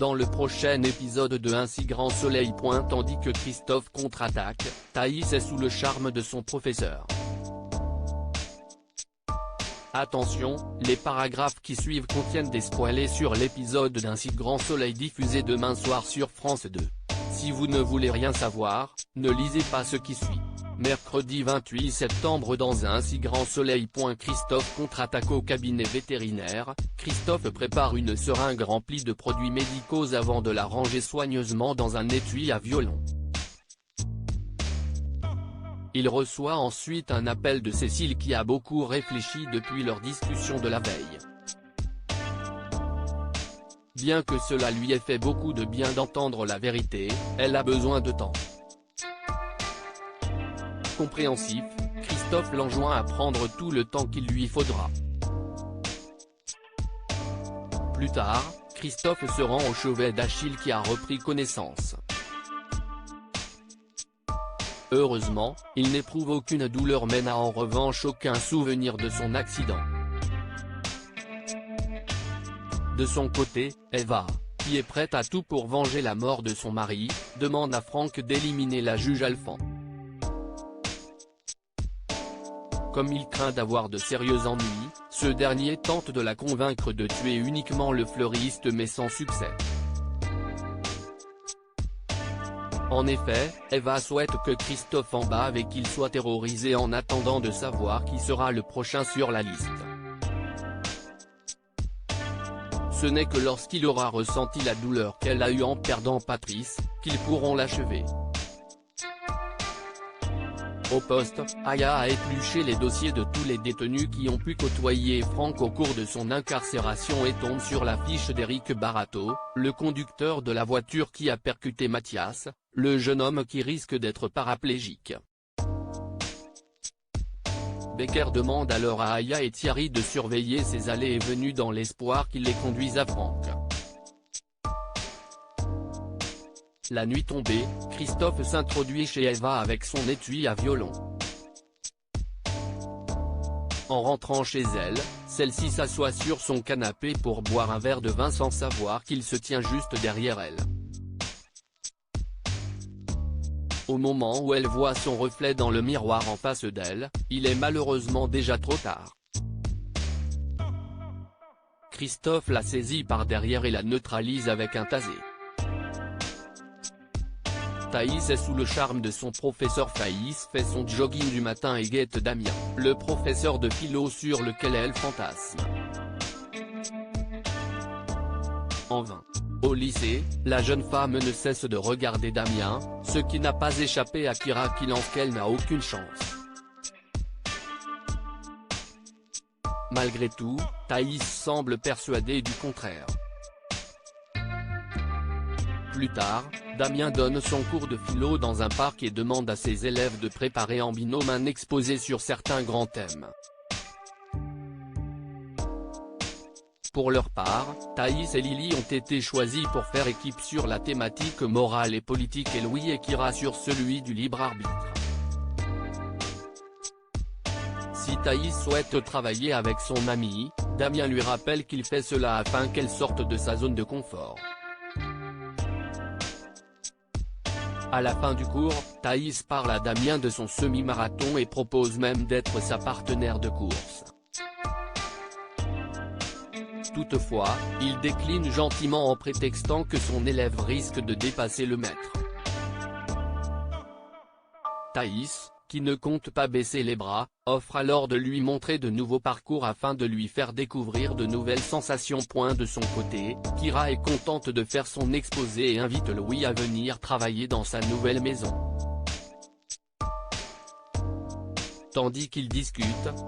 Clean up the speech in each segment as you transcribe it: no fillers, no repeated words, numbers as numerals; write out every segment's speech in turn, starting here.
Dans le prochain épisode de Un si grand soleil. Tandis que Christophe contre-attaque, Thaïs est sous le charme de son professeur. Attention, les paragraphes qui suivent contiennent des spoilers sur l'épisode d'Un si grand soleil diffusé demain soir sur France 2. Si vous ne voulez rien savoir, ne lisez pas ce qui suit. Mercredi 28 septembre dans Un si grand soleil. Christophe contre-attaque au cabinet vétérinaire. Christophe prépare une seringue remplie de produits médicaux avant de la ranger soigneusement dans un étui à violon. Il reçoit ensuite un appel de Cécile qui a beaucoup réfléchi depuis leur discussion de la veille. Bien que cela lui ait fait beaucoup de bien d'entendre la vérité, elle a besoin de temps. Compréhensif, Christophe l'enjoint à prendre tout le temps qu'il lui faudra. Plus tard, Christophe se rend au chevet d'Achille qui a repris connaissance. Heureusement, il n'éprouve aucune douleur mais n'a en revanche aucun souvenir de son accident. De son côté, Eva, qui est prête à tout pour venger la mort de son mari, demande à Franck d'éliminer la juge Alphand. Comme il craint d'avoir de sérieux ennuis, ce dernier tente de la convaincre de tuer uniquement le fleuriste mais sans succès. En effet, Eva souhaite que Christophe en bave et qu'il soit terrorisé en attendant de savoir qui sera le prochain sur la liste. Ce n'est que lorsqu'il aura ressenti la douleur qu'elle a eue en perdant Patrice, qu'ils pourront l'achever. Au poste, Aya a épluché les dossiers de tous les détenus qui ont pu côtoyer Franck au cours de son incarcération et tombe sur la fiche d'Éric Barato, le conducteur de la voiture qui a percuté Mathias, le jeune homme qui risque d'être paraplégique. Becker demande alors à Aya et Thierry de surveiller ses allées et venues dans l'espoir qu'ils les conduisent à Franck. La nuit tombée, Christophe s'introduit chez Eva avec son étui à violon. En rentrant chez elle, celle-ci s'assoit sur son canapé pour boire un verre de vin sans savoir qu'il se tient juste derrière elle. Au moment où elle voit son reflet dans le miroir en face d'elle, il est malheureusement déjà trop tard. Christophe la saisit par derrière et la neutralise avec un tasé. Thaïs est sous le charme de son professeur. Thaïs fait son jogging du matin et guette Damien, le professeur de philo sur lequel elle fantasme. En vain. Au lycée, la jeune femme ne cesse de regarder Damien, ce qui n'a pas échappé à Kira qui lance qu'elle n'a aucune chance. Malgré tout, Thaïs semble persuadée du contraire. Plus tard, Damien donne son cours de philo dans un parc et demande à ses élèves de préparer en binôme un exposé sur certains grands thèmes. Pour leur part, Thaïs et Lily ont été choisis pour faire équipe sur la thématique morale et politique et Louis et Kira sur celui du libre arbitre. Si Thaïs souhaite travailler avec son ami, Damien lui rappelle qu'il fait cela afin qu'elle sorte de sa zone de confort. À la fin du cours, Thaïs parle à Damien de son semi-marathon et propose même d'être sa partenaire de course. Toutefois, il décline gentiment en prétextant que son élève risque de dépasser le maître. Thaïs, qui ne compte pas baisser les bras, offre alors de lui montrer de nouveaux parcours afin de lui faire découvrir de nouvelles sensations. De son côté, Kira est contente de faire son exposé et invite Louis à venir travailler dans sa nouvelle maison. Tandis qu'ils discutent,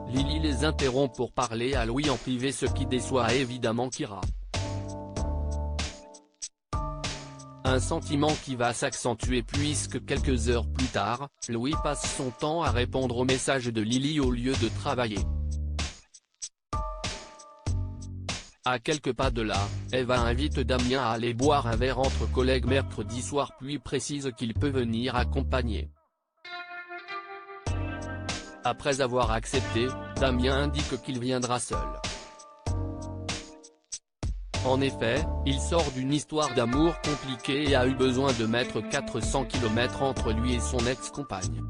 Lily les interrompt pour parler à Louis en privé, ce qui déçoit évidemment Kira. Un sentiment qui va s'accentuer puisque quelques heures plus tard, Louis passe son temps à répondre aux messages de Lily au lieu de travailler. À quelques pas de là, Eva invite Damien à aller boire un verre entre collègues mercredi soir puis précise qu'il peut venir accompagner. Après avoir accepté, Damien indique qu'il viendra seul. En effet, il sort d'une histoire d'amour compliquée et a eu besoin de mettre 400 km entre lui et son ex-compagne.